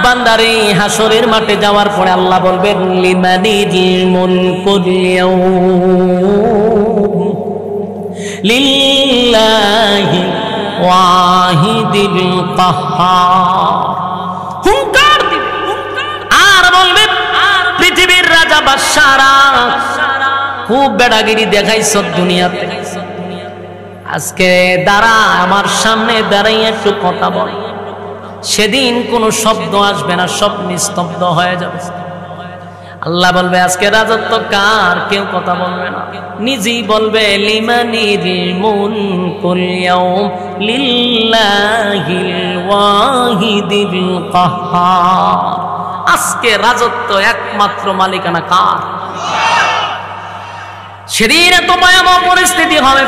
বান্দারে হাসরের মাঠে যাওয়ার পরে আল্লাহ বলবেন লিমানিল মুলকুল ইয়াউম লিল্লাহি ওয়াহিদিল কাহ্হার। হুঙ্কার দিবে আর বলবে পৃথিবীর রাজা বাদশারা খুব বেড়াগিরি দেখাইছ দুনিয়াতে, আজকে দাঁড়া আমার সামনে দাঁড়াই একটু কথা বল। সেদিন কোনো শব্দ আসবে না, সব নিস্তব্ধ হয়ে যাবে। আল্লাহ বলবে আজকে রাজত্ব কার, কেউ কথা বলবে না, নিজেই বলবে লিমানিল মুলকুল ইয়াউম লিল্লাহিল ওয়াহিদিল কাহ্হার। আজকে রাজত্ব একমাত্র মালিকানা কার? সেদিন এত ভয়াবহ পরিস্থিতি হবে।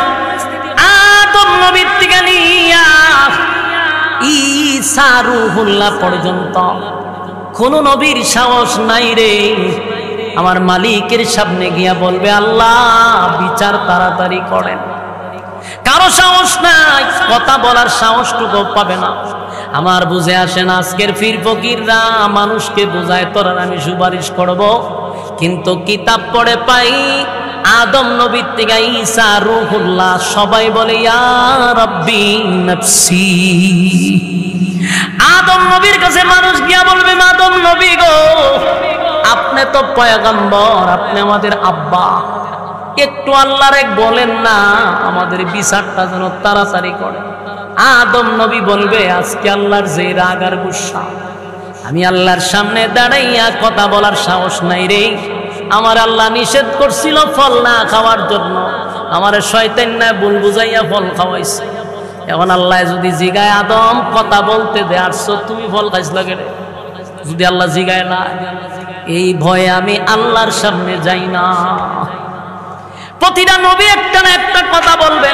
আদম নবীর থেকে নিয়া ঈসা রূহুল্লাহ পর্যন্ত কোন নবীর সাহস নাই রে আমার মালিকের সামনে গিয়া বলবে আল্লাহ বিচার তাড়াতাড়ি করেন। কারো সাহস নাই, কথা বলার সাহসটুকু পাবে না। আমার বুঝে আসে না আজকের পীর ফকিররা মানুষকে বোঝায় তোরা আমি সুপারিশ করব, কিন্তু কিতাব পড়ে পাই আদম নবীর থেকে ঈসা রূহুল্লাহ সবাই বলে ইয়া রাব্বি নাফসি। আদম নবীর কাছে মানুষ গিয়া বলবে আদম নবী গো আপনি তো পয়গম্বর, আপনি আমাদের আব্বা, একটু আল্লাহর এক বলেন না আমাদের বিচারটা যেন তাড়াতাড়ি করে। আদম নবী বলবে আজকে আল্লাহর যে রাগ আর গুসা, আমি আল্লাহর সামনে দাঁড়াইয়া কথা বলার সাহস নাই রে। আমার আল্লাহ নিষেধ করছিল ফল না খাওয়ার জন্য, আমার শয়তান না ভুল বুঝাইয়া ফল খাওয়াইছে। এখন আল্লাহ যদি জিগায় আদম কথা বলতে দে আসছো তুমি ফল খাইছ লাগে রে, যদি আল্লাহ জিগায় না, এই ভয়ে আমি আল্লাহর সামনে যাই না। প্রতিটা নবী একটা না একটা কথা বলবে,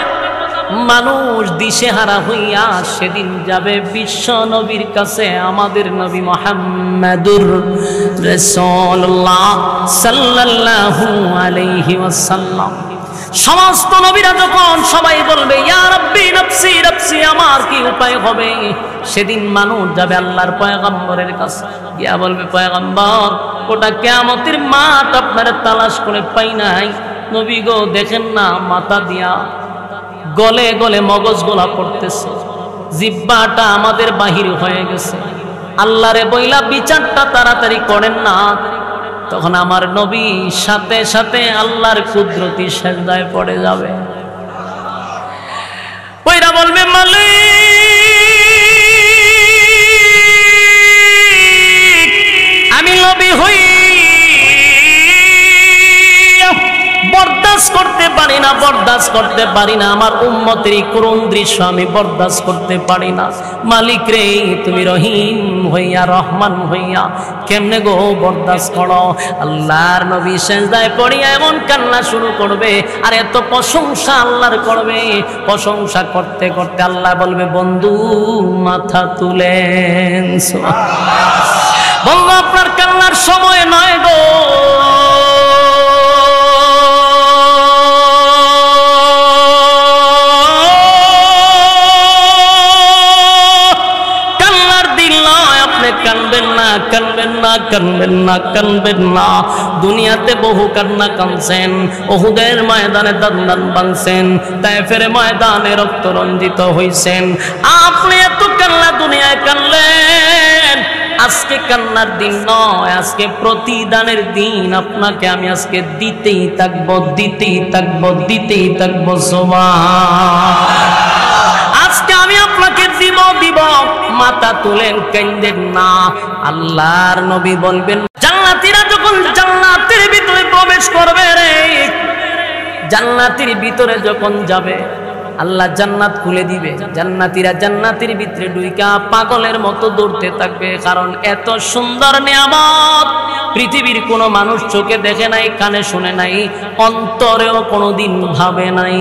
মানুষ দিশেহারা হইয়া সেদিন যাবে বিশ্ব নবীর কাছে। আমাদের নবী মুহাম্মদুর রাসূলুল্লাহ সাল্লাল্লাহু আলাইহি ওয়াসাল্লাম সমস্ত নবীরা যখন সবাই বলবে ইয়া রাব্বি নাফসি নাফসি, আমার কি উপায় হবে, সেদিন মানুষ যাবে আল্লাহর পয়গম্বরের কাছে গিয়া বলবে পয়গম্বর ওটা কিয়ামতের মাঠ আপনারা তালাশ করে পাই নাই, নবী গো দেখেন না মাথা দিয়া গলে গলে মগজ গোলা পড়তেছে, জিহ্বাটা আমাদের বাহির হয়ে গেছে, আল্লাহরে বইলা বিচারটা তাড়াতাড়ি করেন না। তখন আমার নবী সাথে সাথে আল্লাহর কুদরতি সেজদায় পড়ে যাবে, ওইরা বলবে মালিক আমি নবী হই বরদাস্ত করতে পারি না, বরদাস্ত করতে পারি না, আমার উম্মতের করুণ দৃশ্য আমি বরদাস্ত করতে পারি না। মালিক রে তুমি রহিম হইয়া রহমান হইয়া কেমনে গো বরদাস্ত করো। আল্লাহর নবী সেজদায় পড়িয়া এমন কান্না শুরু করবে, আর এত প্রশংসা আল্লাহর করবে, প্রশংসা করতে করতে আল্লাহ বলবে বন্ধু মাথা তুলেন। বন্ধু আপনার কান্নার সময় নয় গো, কানবেন না। দুনিয়াতে বহু কান্না কানছেন, উহুদের ময়দানে দান ভাঙছেন, তায়েফের ময়দানে রক্ত রঞ্জিত হইছেন, আপনি এত কান্না দুনিয়ায় কানলেন। আজকে কান্নার দিন নয়, আজকে প্রতিদানের দিন। আপনাকে আমি আজকে দিতেই থাকবো, দিতেই থাকবো, দিতেই থাকবো। আজকে আমি আপনাকে দিব দিব, মাথা তুলেন কাঁদেন না। আল্লাহর নবী বলবেন জান্নাতীরা যখন জান্নাতের ভিতরে প্রবেশ করবে রে, জান্নাতের ভিতরে যখন যাবে আল্লাহ জান্নাত খুলে দিবে, জান্নাতীরা জান্নাতের ভিতরে ঢুইকা পাগলের মতো দৌড়তে থাকবে, কারণ এত সুন্দর নিয়ামত পৃথিবীর কোনো মানুষ চোখে দেখে নাই, কানে শুনে নাই, অন্তরেও কোনোদিন ভাবে নাই।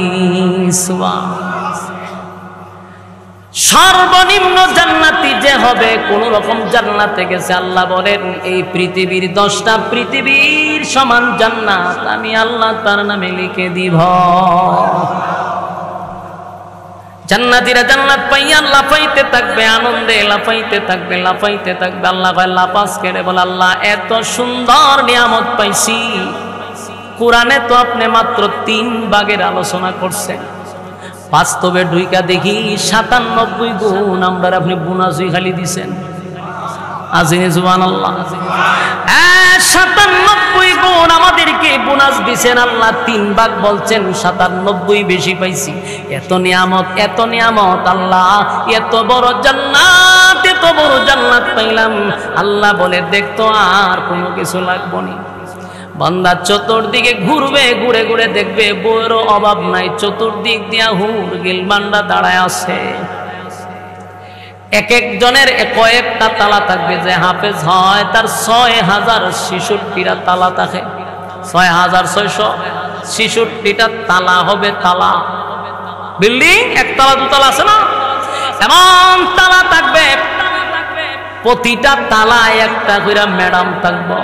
সর্বনিম্ন জান্নাতি যে হবে, কোন রকম জান্নাতে গেছে, আল্লাহ বলেন এই পৃথিবীর 10টা পৃথিবীর সমান জান্নাত আমি আল্লাহ তার নামে লিখে দিব। জান্নাতীরা জান্নাত পাইয়া লাফাইতে থাকবে, আনন্দে লাফাইতে থাকবে, লাফাইতে থাকবে। আল্লাহ কয় লাফাজ কেড়ে বলে, আল্লাহ এত সুন্দর নিয়ামত পাইছি, কোরআনে তো আপনি মাত্র 3 ভাগের আলোচনা করছেন, বাস্তবে ঢুইকা দেখি 97 গুণ আমরা আপনি বোনাসই খালি দিছেন। আজিনে সুবহানাল্লাহ। 97 গুণ আমাদেরকে বোনাস দিছেন আল্লাহ, 3 ভাগ বলছেন, 97 বেশি পাইছি। এত নিয়ামত, এত নিয়ামত আল্লাহ, এত বড় জান্নাত, এত বড় জান্নাত পাইলাম। আল্লাহ বলে দেখতো আর কোনো কিছু লাগবে না। বান্দা চতুর্দিকে ঘুরবে, ঘুরে ঘুরে দেখবে বইয়েরও অভাব নাই, চতুর্দিক দিয়া হুর গিলমানরা দাঁড়ায় আছে। এক একজনের কয়েকটা তালা থাকবে, যে হাফেজ হয় তার 6066টা তালা থাকে, 6666টা তালা হবে। তালা বিল্ডিং একতলা দুতলা আছে না, এমন তালা থাকবে, প্রতিটা তালায় একটা করে ম্যাডাম থাকবো।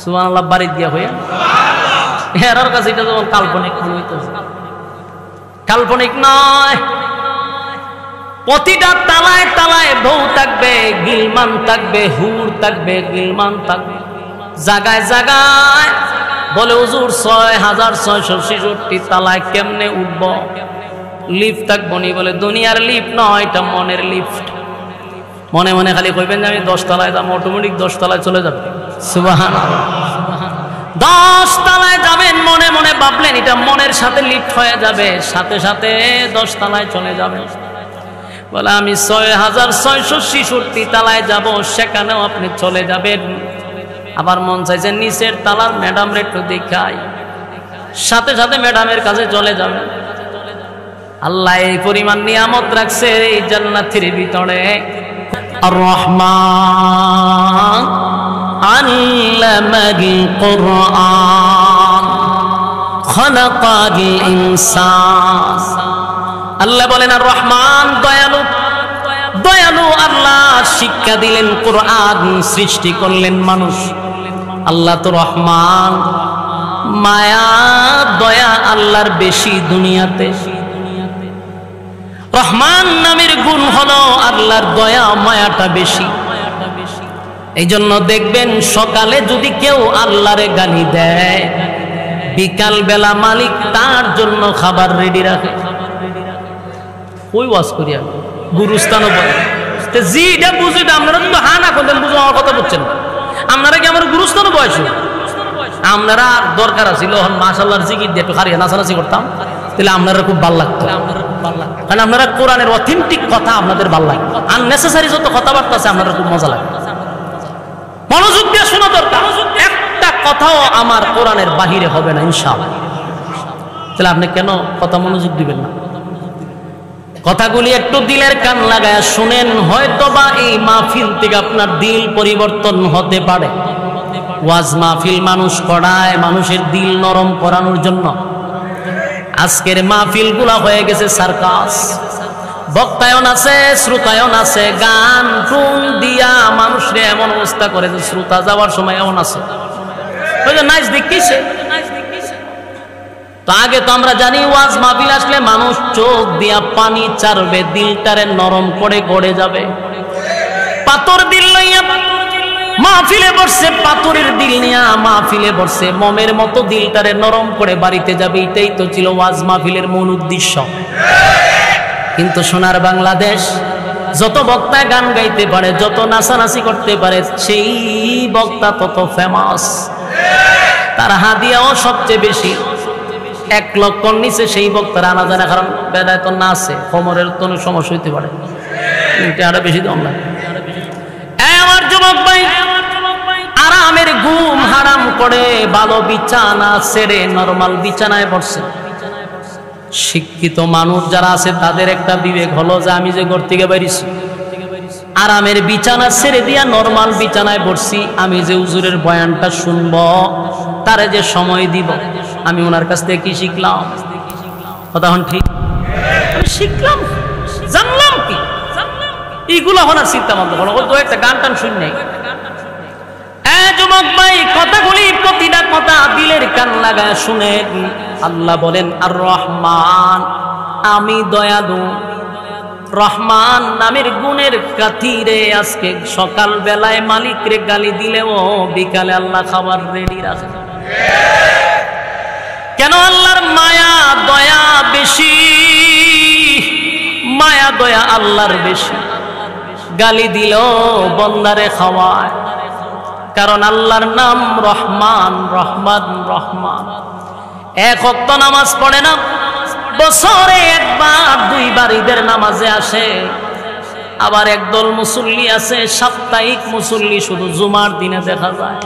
সুবহানাল্লাহ। বাড়ি দিয়া হইয়া হেরার কাছে এটা যেমন কাল্পনিক মনে হইতেছে, কাল্পনিক নয়। প্রতিটা তালায় তালায় বউ থাকবে, গিলমান থাকবে, হুর থাকবে, গিলমান থাকবে। জায়গায় জায়গায় বলে হুজুর 6666 তালায় কেমনে উঠব? লিফট থাকবো নি? বলে দুনিয়ার লিফট নয়, এটা মনের লিফট। মনে মনে খালি কইবেন যে আমি 10 তলায় যাবো, অটোমেটিক 10 তলায় চলে যাবে। সুবহানাল্লাহ। 10 তলায় যাবেন, মনে মনে ভাবলেন, এটা মনের সাথে লিফট হয়ে যাবে, সাথে সাথে 10 তলায় চলে যাবেন। বলে আমি 6666 তালায় যাব, সেখানেও আপনি চলে যাবেন। আবার মন চাইছে নিচের তালার ম্যাডাম রে একটু দেখাই, সাথে সাথে ম্যাডামের কাছে চলে যাবেন। আল্লাহ এই পরিমাণ নিয়ামত রাখছে এই জান্নাতের ভিতরে। আর রহমান আল্লামাল কুরআন খালাকাল ইনসান। আল্লাহ বলেন আর রহমান দয়ালু, দয়ালু আল্লাহ শিক্ষা দিলেন, কোরআন সৃষ্টি করলেন মানুষ। আল্লাহ তো রহমান, মায়া দয়া আল্লাহর বেশি দুনিয়াতে। রহমান নামের গুণ হলো আল্লাহর দয়া মায়াটা বেশি। এই জন্য দেখবেন সকালে যদি কেউ আল্লাহরে গালি দেয়, বিকাল বেলা মালিক তার জন্য খাবার রেডি রাখে। ওই ওয়াজ করি আমি গুরুস্থানও বলে জি এটা বুঝি, আপনারা কিন্তু হা না করতেন, বুঝো আমার কথা বুঝছেন। আপনারা কি আমার গুরুস্থানও বয়স, আপনারা দরকার ছিল মাশাআল্লাহর জিকির দিয়ে একটু হারিয়ে নাচানাচি করতাম, তাহলে আপনারা খুব ভালো লাগতো। কারণ আপনারা কোরআনের অথেন্টিক কথা আপনাদের ভালো লাগে, আননেসেসারি যত কথাবার্তা আছে আপনারা খুব মজা লাগে। মনোযোগ দিয়ে শোনা দরকার, একটা কথাও আমার কোরআনের বাহিরে হবে না ইনশাআল্লাহ। তাহলে আপনি কেন কথা মনোযোগ দিবেন না? কথাগুলি একটু দিলের কান লাগায় শুনেন, হয়তোবা এই মাহফিল থেকে আপনার দিল পরিবর্তন হতে পারে। ওয়াজ মাহফিল মানুষ করায় মানুষের দিল নরম করানোর জন্য। আজকের মাহফিল গুলা হয়ে গেছে সার্কাস, বক্তায়ন আছে, শ্রোতায়ন আছে, গান টুন দিয়া মানুষরে এমন অবস্থা করে যে শ্রোতা যাওয়ার সময় এমন আছে নাইস দেখিছে। তো আগে তো আমরা জানি ওয়াজ মাহফিল আসলে মানুষ চোখ দিয়া পানি চারবে, দিলটারে নরম করে গড়ে যাবে। পাথর দিল লইয়া মাহফিলে বসছে, পাথরের দিল নিয়া মাহফিলে বসছে, মমের মতো দিলটারে নরম করে বাড়িতে যাবে। এটাই তো ছিল ওয়াজ মাহফিলের মূল উদ্দেশ্য। কিন্তু সোনার বাংলাদেশ যত বক্তা গান গাইতে পারে, যত নাচানাচি করতে পারে, সেই বক্তা তত ফেমাস, তার হাদিয়াও সবচেয়ে বেশি। 1 লক্ষর নিচে সেই বক্তার আনা যায় না, কারণ বেদায় তো নাচে, কোমরের তো সমস্যা হইতে পারে, আরো বেশি দাম লাগে। আমার যুবক ভাই, আরামের ঘুম হারাম করে ভালো বিছানা ছেড়ে নরমাল বিছানায় বসছে। শিক্ষিত মানুষ যারা আছে তাদের একটা বিবেক হলো যে আমি যে ঘর থেকে বেরিয়েছি, আরামের বিছানা ছেড়ে দিয়া নরমাল বিছানায় বসছি, আমি যে হুজুরের বয়ানটা শুনবো, তারে যে সময় দিব, আমি ওনার কাছ থেকে কি শিখলাম? কথা হন ঠিক? আমি শিখলাম, জানলাম কি? এইগুলো হওয়ার চিন্তা ভাবনা হলো, তো একটা গান টান শুন নাই। যুবক ভাই, কথাগুলি প্রতিটা কথা দিলের কান লাগায় শুনে। আল্লাহ বলেন আর রহমান, আমি দয়ালু রহমান নামের গুণের খাতিরে আজকে সকাল বেলায় মালিকরে গালি দিলেও বিকালে আল্লাহ খাবার রেডি রাখে। কেন? আল্লাহর মায়া দয়া বেশি, মায়া দয়া আল্লাহর বেশি। গালি দিলেও বন্দারে খাওয়ায়, কারণ আল্লাহর নাম রহমান, রহমান রহমান। এক ওয়াক্ত নামাজ পড়ে না, বছরে একবার দুইবার ঈদের নামাজে আসে। আবার একদল মুসল্লি আছে সাপ্তাহিক মুসল্লি, শুধু জুমার দিনে দেখা যায়।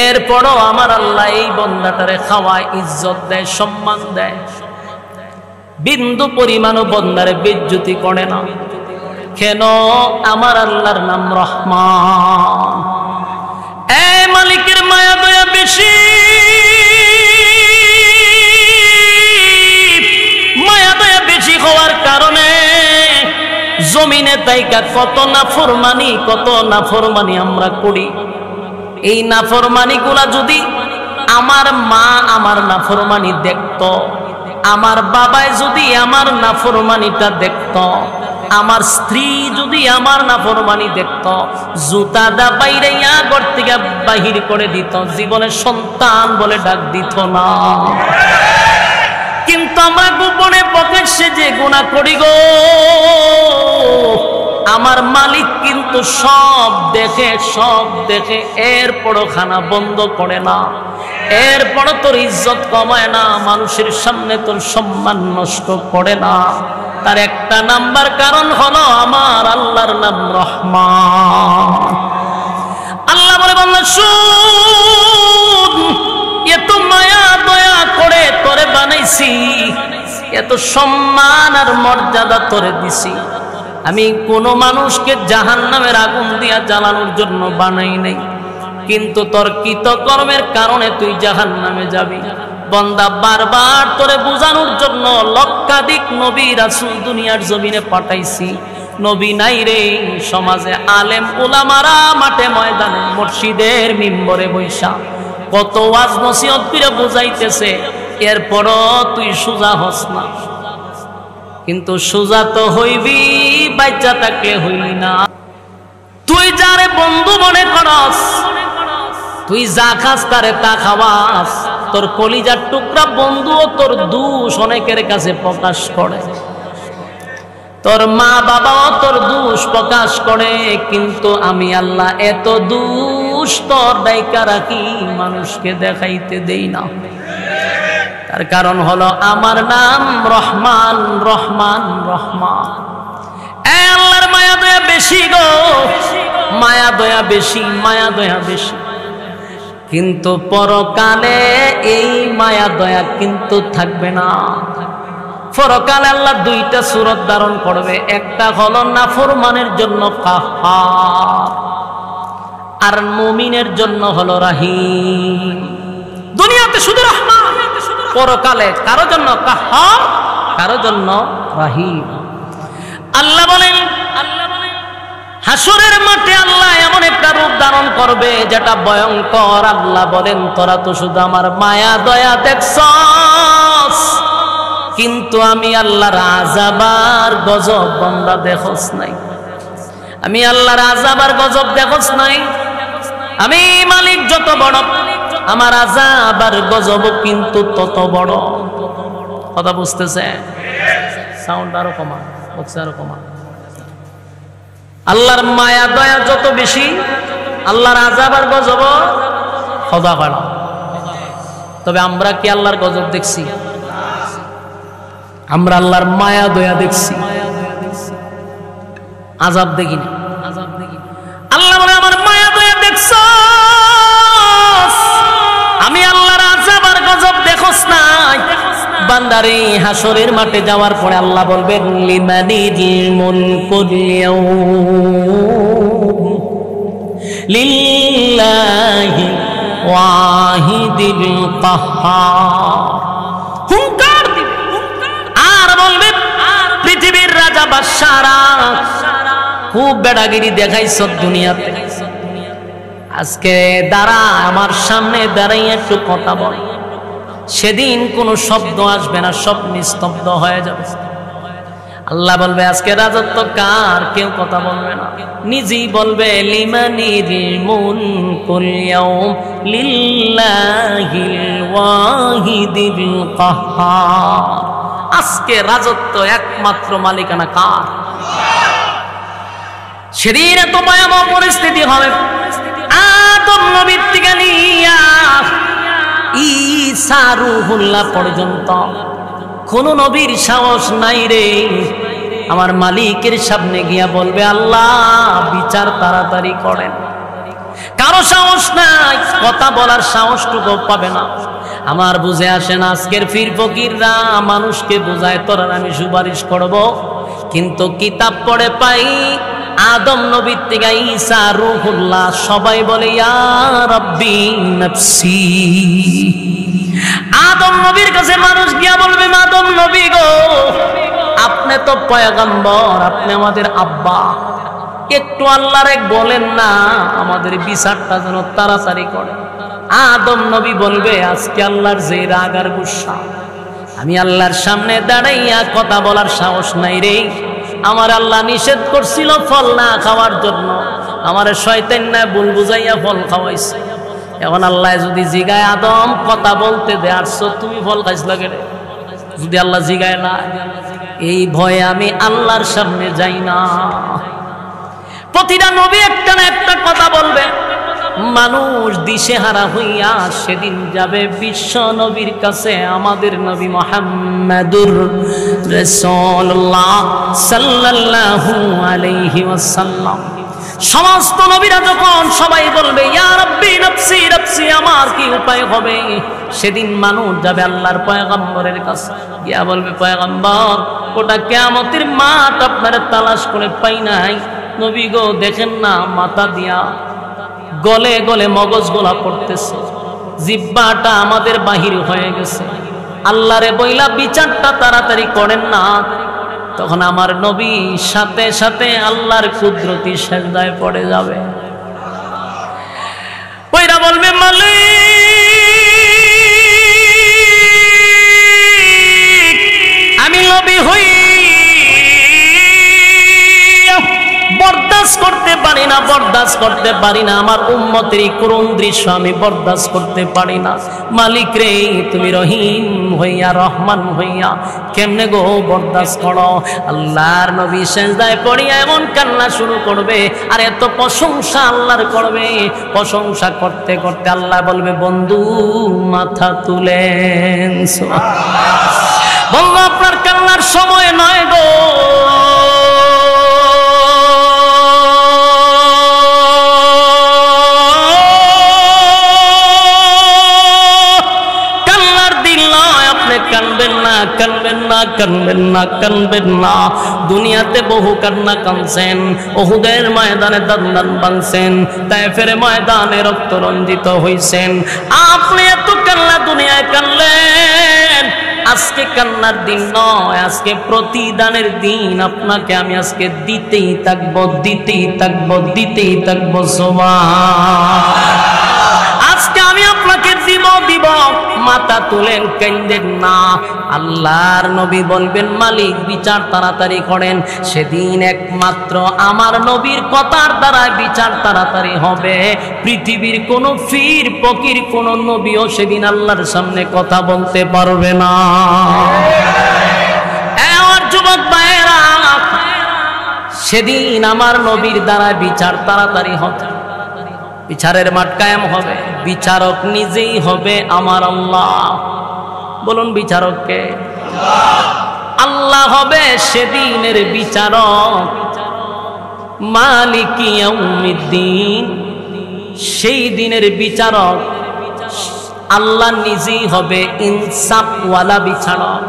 এরপরও আমার আল্লাহ এই বন্দাটারে খাওয়ায়, ইজ্জত দেয়, সম্মান দেয়, বিন্দু পরিমাণও বন্দারে বেজ্জতি করে না। কেন? আমার আল্লাহর নাম রহমান। এই মালিকের মায়া দয়া বেশি, মায়া দয়া বেশি হওয়ার কারণে জমিনে তাইকা কত নাফরমানি আমরা করি। এই নাফরমানি গুলা যদি আমার মা আমার নাফরমানি দেখত, আমার বাবাই যদি আমার নাফরমানিটা দেখত, আমার স্ত্রী যদি আমার নাফরমানি দেখত, জুতা দা বাইরাইয়া ঘর থেকে বাহির করে দিত, জীবনে সন্তান বলে ডাক দিত না। কিন্তু আমরা গোপনে প্রকাশ্যে যে গুনাহ করি গো, আমার মালিক কিন্তু সব দেখে এরপরও খানা বন্ধ করে না, এরপরও তোর ইজ্জত কমায় না, মানুষের সামনে তোর সম্মান নষ্ট করে না। তার একটা নাম্বার কারণ হলো আমার আল্লাহর নাম রহমান। আল্লাহ বলে, বান্দা শুন, এত মায়া দয়া করে তোরে বানাইছি, এত সম্মান আর মর্যাদা তোরে দিছি। আমি কোনো মানুষকে জাহান্নামের আগুন দিয়া জ্বালানোর জন্য বানাই নাই, কিন্তু তোর কৃতকর্মের কারণে তুই জাহান্নামে যাবি। বান্দা, বারবার তোরে বুঝানোর জন্য লক্ষাধিক নবী রাসূল দুনিয়ার জমিনে পাঠাইছি, নবী নাই রে। সমাজে আলেম উলামারা মাঠে ময়দানে মসজিদের মিম্বরে বৈশা কত ওয়াজ নসিহত করে বুঝাইতেছে, এরপরও তুই সোজা হস না। কিন্তু সোজা তো হইবি, বাচ্চা থাকলে হইলি না। তুই যারে বন্ধু মনে করস, তুই যা খাস তারে তা খাওয়াস, তোর কলিজার টুকরা বন্ধুও তোর দোষ অনেকের কাছে প্রকাশ করে, তোর মা বাবাও তোর দোষ প্রকাশ করে। কিন্তু আমি আল্লাহ এত দোষ তোর ডাইকা রাখি, মানুষকে দেখাইতে দেই না। তার কারণ হলো আমার নাম রহমান, রহমান রহমান। আল্লাহর মায়া দয়া বেশি গো, মায়া দয়া বেশি, মায়া দয়া বেশি। কিন্তু পরকালে এই মায়া দয়া কিন্তু থাকবে না। পরকালে আল্লাহ দুইটা সূরত ধারণ করবে, একটা হলো নাফরমানের জন্য কাহ্হার, আর মুমিনের জন্য হলো রাহিম। দুনিয়াতে শুধু রহমান, পরকালে কারো জন্য কাহ্হার, কারো জন্য রাহিম। আল্লাহ বলেন, হাসরের মাঠে আল্লাহ এমন একটা রূপ ধারণ করবে যেটা ভয়ঙ্কর। আল্লাহ বলেন, তোরা তো শুধু আমার মায়া দয়া দেখছস, কিন্তু আমি আল্লাহর আযাব আর গজব বান্দা দেখছস নাই। আমি আল্লাহর আযাব আর গজব দেখছস নাই। আমি মালিক যত বড়, আমার আযাব আর গজব কিন্তু তত বড়। কথা বুঝতেছে? সাউন্ড আরো কমা, বক্স আরো কমা। আল্লাহর মায়া দয়া যত বেশি, আল্লাহর আযাব আর গজব খোদা বাড়া। তবে আমরা কি আল্লাহর গজব দেখছি? আমরা আল্লাহর মায়া দয়া দেখছি, আযাব দেখি না। আল্লাহ বলে, আমার মায়া দয়া দেখছস, আমি আল্লাহর আযাব আর গজব দেখছস নাই। বান্দারে হাসরের মাঠে যাওয়ার পরে আল্লাহ বলবেন, লিমানিল মুলকুল ইয়াউম লিল্লাহি ওয়াহিদিল কাহ্হার। হুঙ্কার দিবে আর বলবে, পৃথিবীর রাজা বাদশারা খুব বেড়াগিরি দেখাইছ দুনিয়াতে, আজকে দাঁড়া আমার সামনে দাঁড়াইয়া একটু কথা বল। সেদিন কোনো শব্দ আসবে না, সব নিস্তব্ধ হয়ে যাবে। আল্লাহ বলবে আজকে রাজত্ব কার? কেউ কথা বলবে না, নিজেই বলবে লিমানিল মুলকুল ইয়াউম লিল্লাহিল ওয়াহিদিল কাহ্হার। আজকে রাজত্ব একমাত্র মালিকানা কার? সেদিন এত ভয়াবহ পরিস্থিতি হবে। আদম নবীর থেকে নিয়া ঈসা রূহুল্লাহ পর্যন্ত কোন নবীর সাহস নাই রে আমার মালিকের সামনে গিয়া বলবে আল্লাহ বিচার তাড়াতাড়ি করেন। কারো সাহস নাই, কথা বলার সাহসটুকু পাবে না। আমার বুঝে আসে না, আজকের পীর ফকিররা মানুষকে বোঝায় তোরা আমি সুপারিশ করব, কিন্তু কিতাব পড়ে পাই আদম নবীর থেকে ঈসা রূহুল্লাহ সবাই বলে ইয়া রাব্বি নাফসি। আদম নবীর কাছে মানুষ গিয়া বলবে আদম নবী গো, আপনি তো পয়গম্বর, আপনি আমাদের আব্বা, একটু আল্লাহর এক বলেন না আমাদের বিচারটা যেন তাড়াতাড়ি করে। আদম নবী বলবে আজকে আল্লাহর যে রাগ আর গুসা, আমি আল্লাহর সামনে দাঁড়াইয়া কথা বলার সাহস নাই রে। আমার আল্লাহ নিষেধ করছিল ফল না খাওয়ার জন্য, আমার শয়তান না ভুল বুঝাইয়া ফল খাওয়াইছে। এখন আল্লাহ যদি জিগায় আদম কথা বলতে দে, আসছো তুমি ফল খাইছিল কেন? যদি আল্লাহ জিগায় না, এই ভয়ে আমি আল্লাহর সামনে যাই না। প্রতিটা নবী একটা না একটা কথা বলবে, মানুষ দিশেহারা হইয়া সেদিন যাবে বিশ্ব নবীর কাছে। আমাদের নবী মুহাম্মদুর রাসূলুল্লাহ সাল্লাল্লাহু আলাইহি ওয়াসাল্লাম, সমস্ত নবীরা যখন সবাই বলবে ইয়া রাব্বি নাফসি নাফসি, আমার কি উপায় হবে? সেদিন মানুষ যাবে আল্লাহর পয়গম্বরের কাছে, গিয়া বলবে পয়গম্বর ওটা কিয়ামতের মাঠ, আপনারা তালাশ করে পাই নাই। নবী গো দেখেন না মাথা দিয়া গলে গলে মগজ গোলা পড়তেছে, জিহ্বাটা আমাদের বাহির হয়ে গেছে, আল্লাহরে বইলা বিচারটা তাড়াতাড়ি করেন না। তখন আমার নবী সাথে সাথে আল্লাহর কুদরতি সেজদায় পড়ে যাবে, ওইরা বলবে মালিক আমি নবী হই বরদাস্ত করতে পারি না, বরদাস্ত করতে পারি না, আমার উম্মতের এই করুণ দৃশ্য আমি বরদাস্ত করতে পারি না। মালিক রে তুমি রহিম হইয়া রহমান হইয়া কেমনে গো বরদাস্ত করো? আল্লাহর নবী সেজদায় পড়িয়া এমন কান্না শুরু করবে, আর এত প্রশংসা আল্লাহর করবে। প্রশংসা করতে করতে আল্লাহ বলবে বন্ধু মাথা তুলেন। বন্ধু আপনার কান্নার সময় নয় গো, কানবেন না। দুনিয়াতে বহু কান্না কানছেন, উহুদের ময়দানে দান ভাঙছেন, তায়েফের ময়দানে রক্ত রঞ্জিত হইছেন, আপনি এত কান্না দুনিয়ায় কানলেন। আজকে কান্নার দিন নয়, আজকে প্রতিদানের দিন। আপনাকে আমি আজকে দিতেই থাকবো, দিতেই থাকবো, দিতেই থাকবো। আজকে আমি আপনাকে দিব। মাথা তুলেন, কান্দেন না। আল্লাহর নবী বলবেন মালিক বিচার তাড়াতাড়ি করেন। সেদিন একমাত্র আমার নবীর কথার দ্বারা বিচার তাড়াতাড়ি হবে। পৃথিবীর কোন ফির ফকির কোন নবীও সেদিন আল্লাহর সামনে কথা বলতে পারবে না। আমার যুবক ভাইয়েরা, সেদিন আমার নবীর দ্বারা বিচার তাড়াতাড়ি হবে, বিচারের মাঠ কায়েম হবে। বিচারক নিজেই হবে আমার আল্লাহ। বলুন বিচারক কে? আল্লাহ হবে সেদিনের বিচারক। মালিক ইয়াউমিদ্দিন, সেই দিনের বিচারক আল্লাহ নিজেই হবে ইনসাফওয়ালা বিচারক।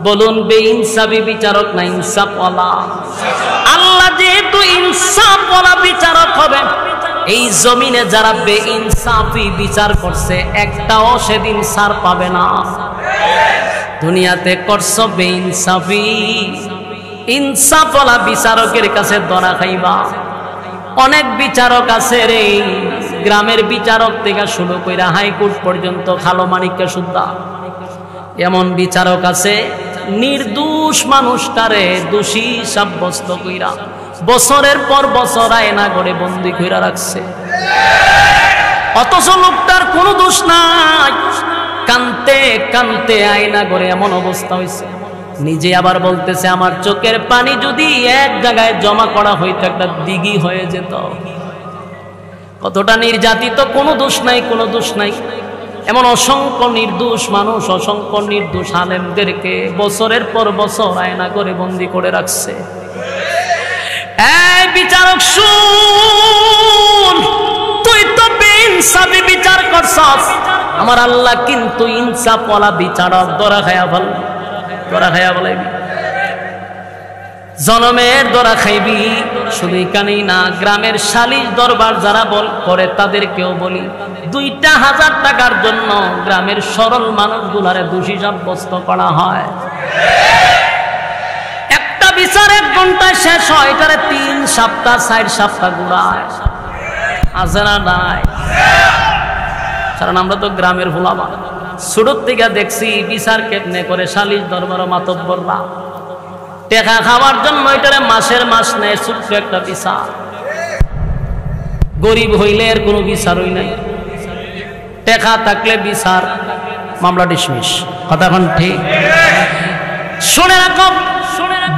বলুন বেইনসাফি বিচারক না ইনসাফওয়ালা? আল্লাহ যেহেতু ইনসাফওয়ালা বিচারক হবে, এই জমিনে যারা বেইনসাফি বিচার করছে একটাও সেদিন ছার পাবে না। দুনিয়াতে করছো বেইনসাফি, ইনসাফওয়ালা বিচারকের কাছে ধরা খাইবা। অনেক বিচারক আছে রে গ্রামের বিচারক থেকে শুরু করে হাইকোর্ট পর্যন্ত খালো মানিককে সুদ্ধা এমন বিচারক আছে নির্দোষ মানুষটারে দোষী সাব্যস্ত কইরা বছরের পর বছর আয়না করে বন্দি কইরা রাখছে, অথচ লোকটার কোনো দোষ নাই। কানতে কানতে আয়না করে এমন অবস্থা হয়েছে, নিজে আবার বলতেছে আমার চোখের পানি যদি এক জায়গায় জমা করা হইতো একটা দিঘি হয়ে যেত। কতটা নির্যাতিত, কোনো দোষ নাই, কোনো দোষ নাই। এমন অসংখ্য নির্দোষ মানুষ, অসংখ্য নির্দোষ আলেমদেরকে বছরের পর বছর আয়না করে বন্দি করে রাখছে। এই বিচারক শুন, তুই তো বেইনসাফি বিচার করছস, আমার আল্লাহ কিন্তু ইনসাফওয়ালা বিচারক ধরা খায়া ফেলবে, ধরা খায়া বলাইবি, জনমের ধরা খাইবি। শুধু এখানেই না, গ্রামের সালিশ দরবার যারা করে তাদেরকেও বলি 2,000 টাকার জন্য গ্রামের সরল মানুষগুলারে দোষী সাব্যস্ত করা হয়। একটা বিচার 1 ঘন্টায় শেষ হয়, এটারে 3 সপ্তাহ 4 সপ্তাহ ঘুরায়। আছে না নাই? কারণ আমরা তো গ্রামের ভোলাবা, ছোট থেকে দেখছি বিচার কেমনে করে সালিশ দরবার মাতব্বররা টাকা খাওয়ার জন্য এটারে মাসের মাস নেয়। ছোট্ট একটা বিচার, গরিব হইলে এর কোনো বিচারই নাই, টাকা থাকলে বিচার, মামলা ডিসমিস। কথা কোন ঠিক? শুনে রাখো,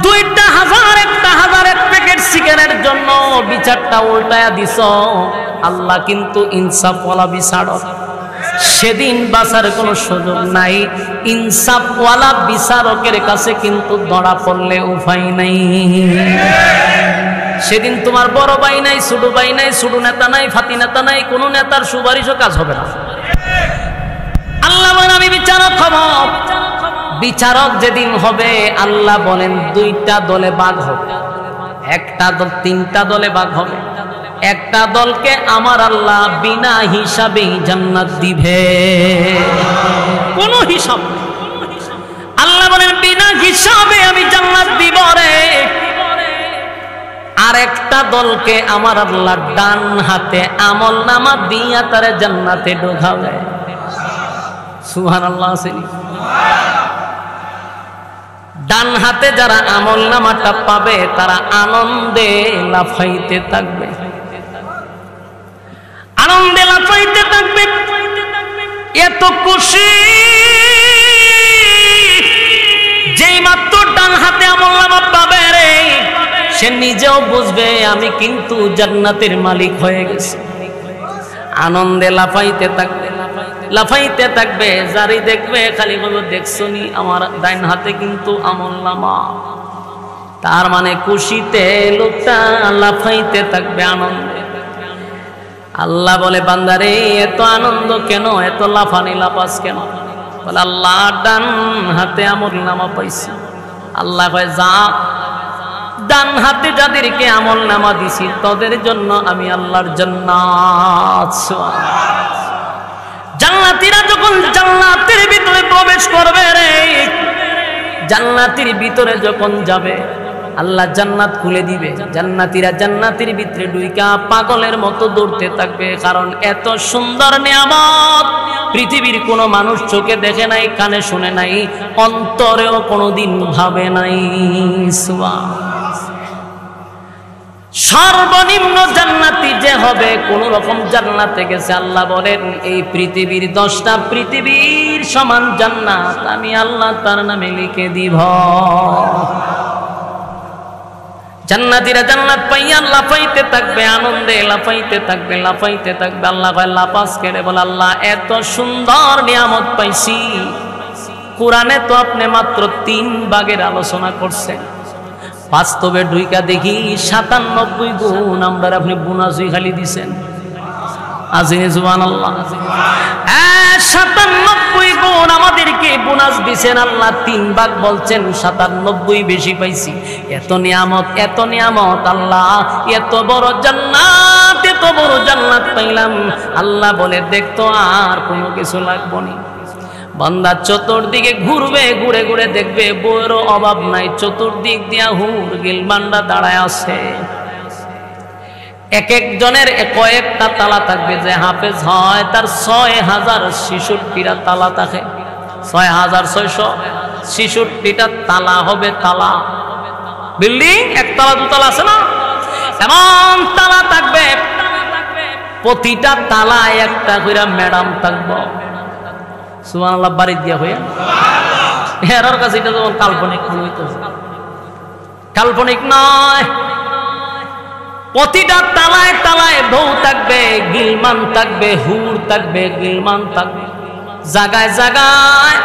2,000 1,000 প্যাকেট সিগারেটের জন্য বিচারটা উল্টায়া দিছ। আল্লাহ কিন্তু ইনসাফওয়ালা বিচারক, সেদিন বাঁচার কোনো সুযোগ নাই। ইনসাফওয়ালা বিচারকের কাছে কিন্তু ধরা পড়লে উপায় নাই। সেদিন তোমার বড় ভাই নাই, ছোট ভাই নাই, ছোট নেতা নাই, ফাতি নেতা নাই, কোন নেতার সুপারিশও কাজ হবে না। আল্লাহ বলেন আমি বিচারক হব। বিচারক যেদিন হবে আল্লাহ বলেন 2টা দলে ভাগ হবে, একটা দল 3টা দলে ভাগ হবে। একটা দলকে আমার আল্লাহ বিনা হিসাবেই জান্নাত দিবে, কোনো হিসাব। আল্লাহ বলেন বিনা হিসাবে আমি জান্নাত দিব রে। আর একটা দলকে আমার আল্লাহ ডান হাতে আমলনামা দিয়া তারে জান্নাতে ঢোকাবে। সুবহানাল্লাহ। ডান হাতে যারা আমলনামাটা পাবে তারা আনন্দে লাফাইতে থাকবে, আনন্দে লাফাইতে থাকবে, এত খুশি। যেই মাত্র ডান হাতে আমলনামা পাবে রে, সে নিজেও বুঝবে আমি কিন্তু জান্নাতের মালিক হয়ে গেছি। আনন্দে লাফাইতে থাকবে, লাফাইতে থাকবে। যারই দেখবে খালি বলবে দেখছো নি আমার ডান হাতে কিন্তু আমলনামা। তার মানে খুশিতে লোকটা লাফাইতে থাকবে আনন্দে। আল্লাহ বলে বান্দারে এত আনন্দ কেন, এত লাফানি লাফাস কেন? বলে আল্লাহ ডান হাতে আমলনামা পাইছি। আল্লাহ কয় যা, ডান হাতে যাদেরকে আমলনামা দিছি তাদের জন্য আমি আল্লাহর জান্নাত। জান্নাতীরা যখন জান্নাতের ভিতরে প্রবেশ করবে রে, জান্নাতের ভিতরে যখন যাবে আল্লাহ জান্নাত খুলে দিবে। জান্নাতীরা জান্নাতের ভিতরে ঢুইকা পাগলের মতো দৌড়তে থাকবে, কারণ এত সুন্দর নিয়ামত পৃথিবীর কোনো মানুষ চোখে দেখে নাই, কানে শুনে নাই, অন্তরেও কোনোদিন ভাবে নাই। সর্বনিম্ন জান্নাতি যে হবে, কোন রকম জান্নাতে গেছে। আল্লাহ বলেন এই পৃথিবীর 10টা পৃথিবীর সমান জান্নাত আমি আল্লাহ তার নামে লিখে দিব। জান্নাতীরা জান্নাত পাইয়া লাফাইতে থাকবে, আনন্দে লাফাইতে থাকবে, লাফাইতে থাকবে। আল্লাহ কয় লাফাস কেড়ে বলে আল্লাহ এত সুন্দর নিয়ামত পাইছি। কোরআনে তো আপনি মাত্র 3 ভাগের আলোচনা করছেন, বাস্তবে ঢুইকা দেখি 97 গুণ আমরা আপনি বোনাসই খালি দিছেন। আজিনে সুবহানাল্লাহ। 97 গুণ আমাদেরকে বোনাস দিছেন আল্লাহ। 3 ভাগ বলছেন, 97 বেশি পাইছি। এত নিয়ামত, এত নিয়ামত আল্লাহ, এত বড় জান্নাত, এত বড় জান্নাত পাইলাম। আল্লাহ বলে দেখতো আর কোনো কিছু লাগবে না। বান্দা চতুর্দিকে ঘুরবে, ঘুরে ঘুরে দেখবে বইয়েরও অভাব নাই। চতুর্দিক দিয়া হুর গিলমানরা দাঁড়ায় আছে। এক একজনের কয়েকটা তালা থাকবে। যে হাফেজ হয় তার 6066টা তালা থাকে, 6666টা তালা হবে। তালা বিল্ডিং একতলা দুতলা আছে না, এমন তালা থাকবে, প্রতিটা তালায় একটা করে ম্যাডাম থাকবো। সুবহানাল্লাহ বাড়ি দিয়া হইয়া এর কাছে এটা যেমন কাল্পনিক মনে হইতেছে, কাল্পনিক নয়। প্রতিটা তালায় তালায় বউ থাকবে, গিলমান থাকবে, হুর থাকবে, গিলমান থাকবে। জায়গায় জায়গায়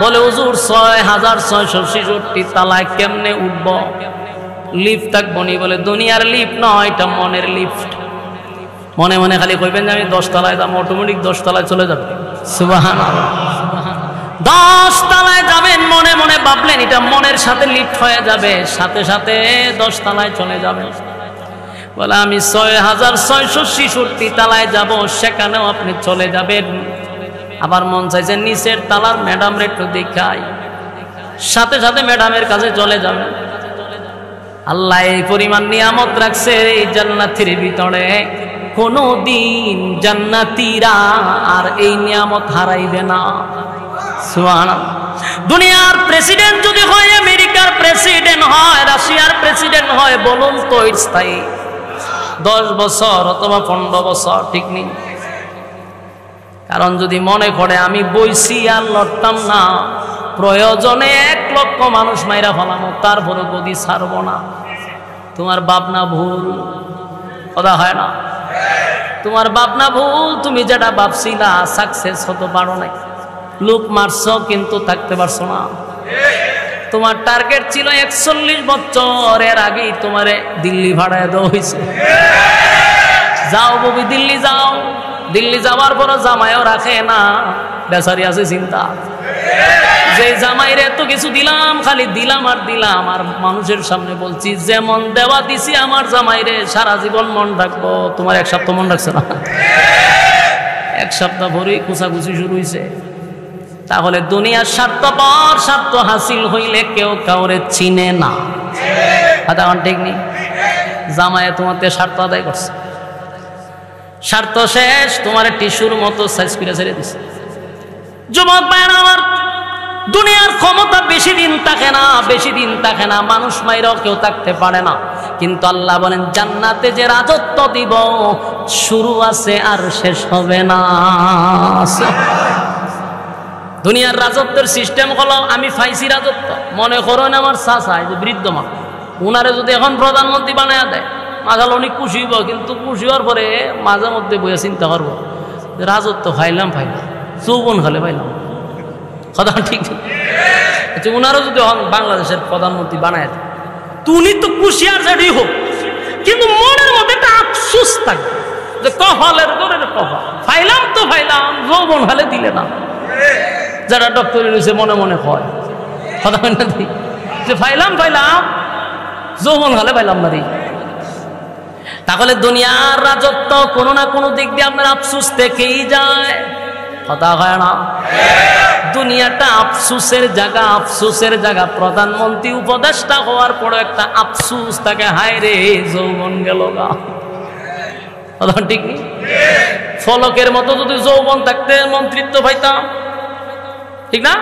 বলে হুজুর 6666 তালায় কেমনে উঠব? লিফট থাকবো নি? বলে দুনিয়ার লিফট নয়, এটা মনের লিফট। মনে মনে খালি কইবেন যে আমি 10 তলায় যাবো, অটোমেটিক 10 তলায় চলে যাবে। সুবহানাল্লাহ, 10 তলায় যাবেন, মনে মনে ভাবলেন এটা মনের সাথে লিফট হয়ে যাবে, সাথে সাথে 10 তলায় চলে যাবেন। বলে আমি 6666 তালায় যাব, সেখানেও আপনি চলে যাবেন। আবার মন চাইছে নিচের তালার ম্যাডাম রে একটু দেখাই, সাথে সাথে ম্যাডামের কাছে চলে যাবেন। আল্লাহ এই পরিমাণ নিয়ামত রাখছে এই জান্নাতের ভিতরে, কোনদিন জান্নাতীরা আর এই নিয়ামত হারাইবে না। সুবহানাল্লাহ। দুনিয়ার প্রেসিডেন্ট যদি হয়, আমেরিকার প্রেসিডেন্ট হয়, রাশিয়ার প্রেসিডেন্ট হয়, বলুন তো স্থায়ী 10 বছর অথবা 15 বছর, ঠিক নেই? কারণ যদি মনে করে আমি বইছি আর লড়তাম না, প্রয়োজনে 1 লক্ষ মানুষ মাইরা ফেলামো, তারপরে গদি ছাড়বো না। তোমার ভাবনা ভুল, কথা হয় না? তোমার ভাবনা ভুল। তুমি যেটা ভাবছিলা সাকসেস হতে পারো নাই, লোক মারছো কিন্তু থাকতে পারছো না। তোমার টার্গেট ছিল 41 বছর, এর আগেই তোমারে দিল্লি ভাড়ায় দেওয়া হয়েছে। যাও ববি দিল্লি যাও, দিল্লি যাওয়ার পর জামাইও রাখে না, বেচারি আছে চিন্তা, যে জামাইরে এত কিছু দিলাম, খালি দিলাম আর দিলাম। আর মানুষের সামনে বলছি যেমন দেওয়া দিছি আমার জামাইরে, সারা জীবন মন রাখবো। তোমার 1 সপ্তাহ মন রাখছে না, 1 সপ্তাহ ভরেই কুচাকুচি শুরু হয়েছে। তাহলে দুনিয়ার স্বার্থপর, স্বার্থ হাসিল হইলে কেউ কাউরে চিনে না। কথা ঠিক নেই? জামাইয়ে তোমাকে স্বার্থ আদায় করছে, স্বার্থ শেষ, তোমার টিস্যুর মতো সাইজ করে ছেড়ে দিছে। যুবক ভাইরা আমার, দুনিয়ার ক্ষমতা বেশি দিন থাকে না, বেশি দিন থাকে না, মানুষ মাইরাও কেউ থাকতে পারে না। কিন্তু আল্লাহ বলেন জান্নাতে যে রাজত্ব দিব, শুরু আছে আর শেষ হবে না। দুনিয়ার রাজত্বের সিস্টেম হলো, আমি পাইছি রাজত্ব, মনে করো না আমার চাচা যে বৃদ্ধ মা, উনারে যদি এখন প্রধানমন্ত্রী বানায় দেয়, মাঝাল অনেক খুশি হইব, কিন্তু খুশি হওয়ার পরে মাঝে মধ্যে বইয়া চিন্তা করবো রাজত্ব ফাইলাম, যৌবন খালে পাইলাম। কথা ঠিক আচ্ছা, উনারও যদি বাংলাদেশের প্রধানমন্ত্রী বানায় দেয়, তুমি তো খুশি আর যেটি হোক, কিন্তু মনের মধ্যে একটা আফসোস থাকে যে কপালের করে কপাল, ফাইলাম তো ফাইলাম, যৌবন হালে দিলে না। যারা ডক্টরি রয়েছে মনে মনে হয়, কথা না দিই যে ফাইলাম যৌবন হালে পাইলাম না দিই। তাহলে দুনিয়ার রাজত্ব কোনো না কোনো দিক দিয়ে আপনার আফসোস থেকেই যায়, কথা হয় না? দুনিয়াটা আফসোসের জায়গা, আফসোসের জায়গা। প্রধানমন্ত্রী উপদেষ্টা হওয়ার পরে একটা আফসোস থাকে, হায় রে যৌবন গেল গা। কথা ঠিক নেই? ফলকের মতো যদি যৌবন থাকতে মন্ত্রিত্ব পাইতাম, ঠিক না?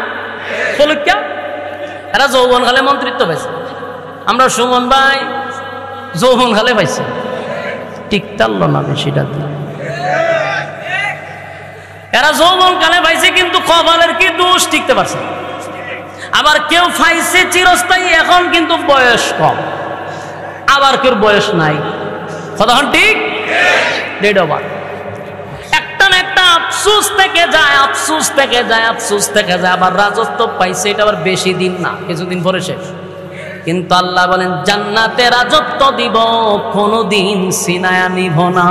ফলক কে এরা যৌবন খালে মন্ত্রিত্ব পাইছে, আমরা সুমন ভাই যৌবন খালে পাইছে, টিকতারল না বেশিটা দিয়ে। এরা যৌবন কালে পাইছে কিন্তু কপালের কি দোষ, টিকতে পারছে। আবার কেউ পাইছে চিরস্থায়ী, এখন কিন্তু বয়স কম, আবার কেউ বয়স নাই। কথা ঠিক? ডেট অফ বার্থ একটা না একটা আফসোস থেকে যায়, আফসোস থেকে যায়, আফসোস থেকে যায়। আবার রাজত্ব পাইছে, এটা আবার বেশি দিন না, কিছুদিন পরে শেষ। কিন্তু আল্লাহ বলেন জান্নাতে রাজত্ব দিব, কোনদিন সিনায়া নিব না।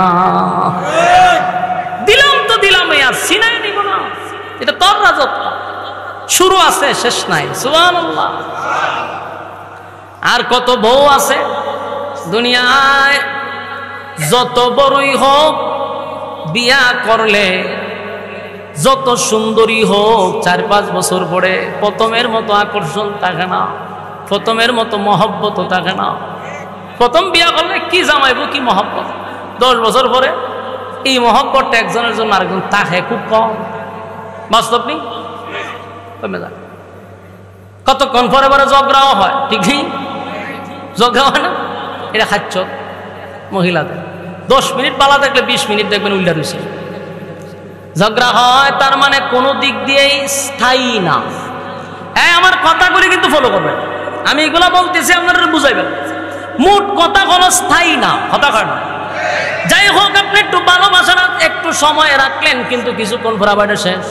দিলাম তো দিলাম, আর সিনায়া নিব না। এটা তোর রাজত্ব, শুরু আছে শেষ নাই। সুবহানাল্লাহ। আর কত বউ আছে দুনিয়ায়, যত বড়ই হোক বিয়া করলে, যত সুন্দরী হোক 4-5 বছর পরে প্রথমের মতো আকর্ষণ থাকে না, প্রথমের মতো মহব্বত থাকে না। প্রথম বিয়া করলে কি জামাইবো, কি মহব্বত, 10 বছর পরে এই মহব্বতটা একজনের জন্য আরেকজন থাকে খুব কম। বাস্তব নেই, কমে যায়। কতক্ষণ পরে পরে ঝগড়াও হয়, ঠিক নেই? ঝগড়া হয় না? এটা খাচ্ছ মহিলাদের 10 মিনিট পালা দেখলে 20 মিনিট দেখবেন উল্টা রয়েছে। ঝগড়া হয়, তার মানে কোনো দিক দিয়েই স্থায়ী না। আমার কথাগুলি কিন্তু ফলো করবেন, আমি এগুলা বলতেছি আপনারা বুঝাইবেন। মোট কথা কোনো স্থায়ী না, কথা কয় না। যাই হোক, আপনি একটু ভালোবাসার একটু সময় রাখলেন, কিন্তু কিছুক্ষণ পর আবার শেষ।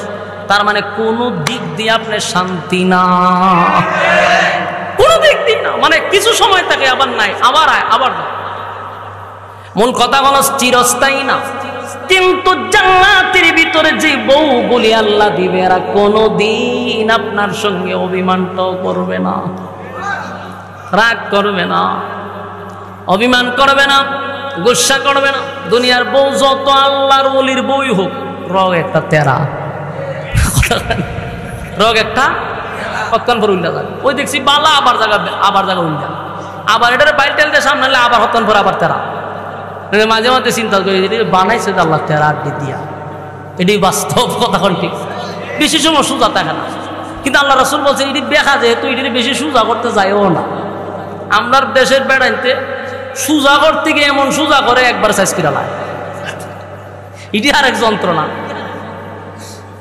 তার মানে কোনো দিক দিয়ে আপনি শান্তি না, কোনো দিক দিয়ে না। মানে কিছু সময় থাকে, আবার নাই, আবার আয়, আবার না। মূল কথা হলো চিরস্থায়ী না। কিন্তু জান্নাতের ভিতরে যে বউগুলি আল্লাহ দিবে, এরা কোনোদিন আপনার সঙ্গে অভিমানটাও করবে না, রাগ করবে না, অভিমান করবে না, গুসা করবে না। দুনিয়ার বউ যত আল্লাহর ওলির বউই হোক, রগ একটা তেরা, রগ একটা কতক্ষণ পর উল্টা যাবে। ওই দেখছি বালা আবার জায়গা উল্টা, আবার এটার বাইল টেলতে সামনে আবার হতন পর আবার তেরা। মাঝে মাঝে চিন্তা করি বানাইছে আল্লাহ তেরা আড্ডি দিয়া, এটি বাস্তব কথা। ঠিক বেশি সময় সোজা থাকে না, কিন্তু আল্লাহ রাসূল বলছে এটি দেখা যেহেতু এটি বেশি সোজা করতে যায়ও না। আমরার দেশের বেড়াইতে সোজা করতে গিয়ে এমন সোজা করে একবার সাইজ করে লায়, এটি আরেক যন্ত্রণা।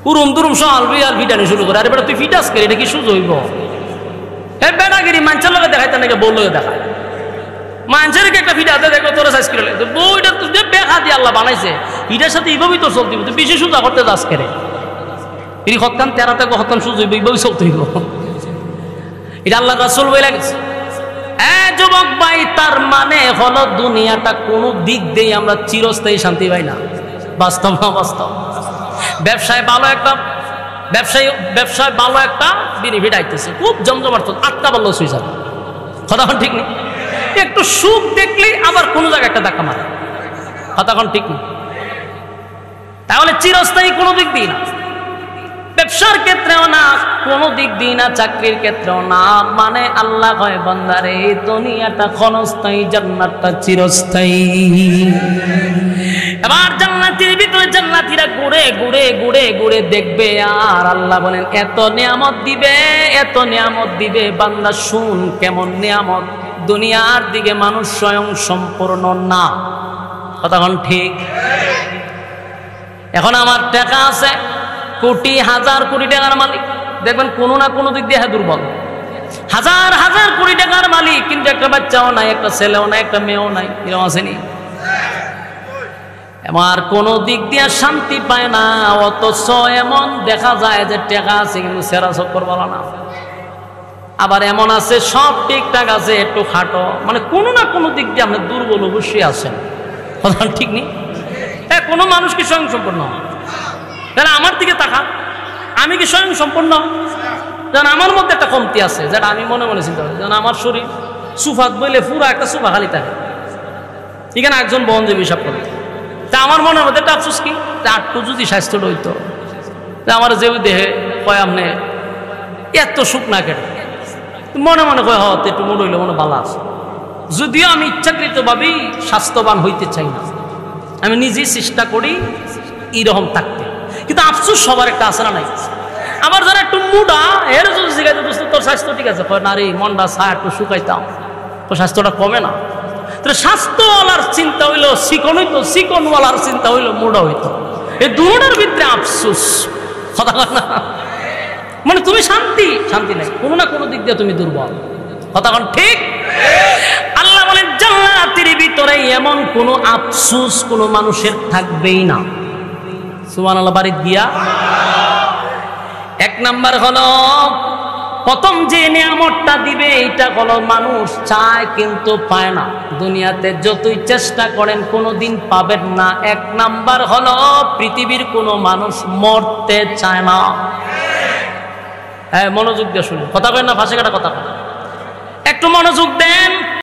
উরুম দুরুম সল বিয়াল ভিটানি শুরু করে, আরে বেটা তুই ফিটাস করে, এটা কি সুযোগ হইব? হ্যাঁ বেড়াগিরি মানুষের লোকে দেখাইতে নাকি বললো দেখায়, মানুষের একটা ফিটাতে দেখো তোরা সাইজ করে বইটা তুই দেখা দিয়ে আল্লাহ বানাইছে, এটার সাথে এইভাবেই তোর চলতে তুই বেশি সোজা করতে যাস করে। এটি হত্যান তেরাতে হত্যান সুযোগ হইব, এইভাবেই চলতে হইব। এটা আল্লাহ রাসূল বলে গেছে। যুবক ভাই, তার মানে হলো দুনিয়াটা কোনো দিক দিয়ে আমরা চিরস্থায়ী শান্তি পাই না। বাস্তব না বাস্তব? ব্যবসায় ভালো একটা বেনিফিট আইতেছে, খুব জমজমাট, আটকা বললো সুই যাবে, কথা ঠিক নেই? একটু সুখ দেখলেই আবার কোনো জায়গায় একটা ধাক্কা মারে, কথা ঠিক নেই? তাহলে চিরস্থায়ী কোনো দিক দিয়ে না, ব্যবসার ক্ষেত্রেও না, কোনো দিক দিয়ে না, চাকরির ক্ষেত্রেও না। মানে আল্লাহ কয় বান্দারে, দুনিয়াটা ক্ষণস্থায়ী, জান্নাতটা চিরস্থায়ী। এবার জান্নাতের ভিতরে জান্নাতীরা ঘুরে ঘুরে ঘুরে ঘুরে দেখবে, আর আল্লাহ বলেন এত নিয়ামত দিবে, এত নিয়ামত দিবে, বান্দা শুন কেমন নিয়ামত। দুনিয়ার দিকে মানুষ স্বয়ং সম্পূর্ণ না, কথা ঠিক? এখন আমার টাকা আছে, কোটি হাজার কোটি টাকার মালিক, দেখবেন কোনো না কোনো দিক দিয়ে দুর্বল। হাজার হাজার কোটি টাকার মালিক, কিন্তু একটা বাচ্চাও নাই, একটা ছেলেও নাই, একটা মেয়েও নাই, এরকম আসেনি? আমার কোনো দিক দিয়ে শান্তি পায় না। অথচ এমন দেখা যায় যে টাকা আছে কিন্তু সেরা চক্কর বলা না। আবার এমন আছে সব ঠিকঠাক আছে, একটু খাটো, মানে কোনো না কোনো দিক দিয়ে আপনি দুর্বল অবশ্যই আছেন, কথা ঠিক নেই? হ্যাঁ, কোনো মানুষ কি স্বয়ং সম্পূর্ণ? তাহলে আমার দিকে তাকা, আমি কি স্বয়ং সম্পূর্ণ? যেন আমার মধ্যে একটা কমতি আছে, যেটা আমি মনে মনে চিন্তা করি। যেন আমার শরীর সুফাত বইলে পুরো একটা সুফা খালি থাকে, এখানে একজন বন্ধু হিসাব করে। তা আমার মনের মধ্যে একটা আফসোস কি, একটু যদি স্বাস্থ্যটা হইতো, আমার যে দেহে কয় আপনি এত সুখ না কেটে, মনে মনে কয় হতে একটু মনে হইলে মনে ভালো আছে। যদিও আমি ইচ্ছাকৃতভাবেই স্বাস্থ্যবান হইতে চাই না, আমি নিজেই চেষ্টা করি এইরকম থাকতে, কিন্তু আফসোস সবার একটা আসরা নাই। আবার যারা একটু মুডা, এর যদি জিজ্ঞাসা দোস্ত তোর স্বাস্থ্য ঠিক আছে, না রে মনটা ছায়া একটু শুকাইতাম, তো স্বাস্থ্যটা কমে না। তাহলে স্বাস্থ্যওয়ালার চিন্তা হইলো চিকন হইতো, চিকনওয়ালার চিন্তা হইলো মুডা হইতো। এই দুটার ভিতরে আফসোস, কথা না? মানে তুমি শান্তি নাই, কোনো না কোনো দিক দিয়ে তুমি দুর্বল, কথা ঠিক? আল্লাহ বলেন জান্নাতের ভিতরে এমন কোনো আফসোস কোনো মানুষের থাকবেই না। সুবহানাল্লাহ বাড়ি দিয়া। এক নাম্বার হলো, প্রথম যে নিয়ামতটা দিবে এটা হলো মানুষ চায় কিন্তু পায় না। দুনিয়াতে যতই চেষ্টা করেন কোনোদিন পাবেন না। এক নাম্বার হলো, পৃথিবীর কোনো মানুষ মরতে চায় না। হ্যাঁ, মনোযোগ দিয়ে শুনুন, কথা কয় না, ভাষা কাটা কথা কয়, একটু মনোযোগ দেন।